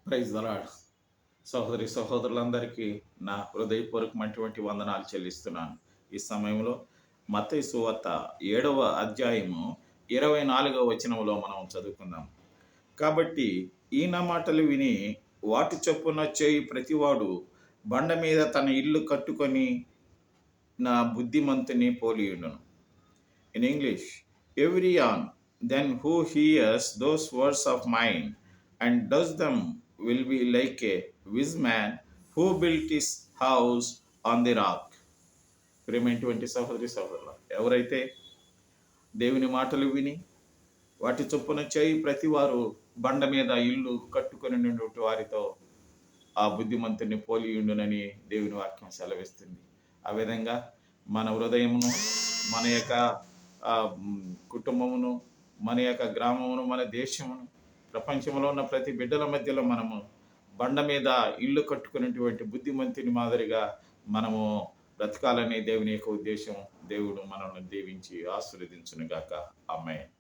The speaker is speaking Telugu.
Praise the lord. సహోదరి సహోదరులందరికీ నా హృదయపూర్వకమైనటువంటి వందనాలు చెల్లిస్తున్నాను. ఈ సమయంలో మత్తయి సువార్త 7వ అధ్యాయము 24వ వచనంలో మనం చదువుకుందాం. కాబట్టి ఈయన మాటలు విని వాటి చొప్పున చేయి ప్రతివాడు బండ మీద తన ఇల్లు కట్టుకొని నా బుద్ధిమంతుని పోలియుండును. In English, everyone then who hears those words of mine and does them will be like a wise man who built his house on the rock. ప్రేమైనటువంటి సహోదరి సహోదరులు, ఎవరైతే దేవుని మాటలు విని వాటి చొప్పున చేయి ప్రతి వారు బండ మీద ఇల్లు కట్టుకొని వారితో ఆ బుద్ధిమంతుని పోలియుండునని దేవుని వాక్యం సెలవిస్తుంది. ఆ విధంగా మన హృదయమును, మన యొక్క కుటుంబమును, మన యొక్క గ్రామమును, మన దేశమును, ప్రపంచంలో ఉన్న ప్రతి బిడ్డల మధ్యలో మనము బండ మీద ఇల్లు కట్టుకునేటువంటి బుద్ధిమంతుని మాదిరిగా మనము బ్రతకాలని దేవుని యొక్క ఉద్దేశం. దేవుడు మనల్ని దీవించి ఆశీర్వదించును గాక. ఆమేన్.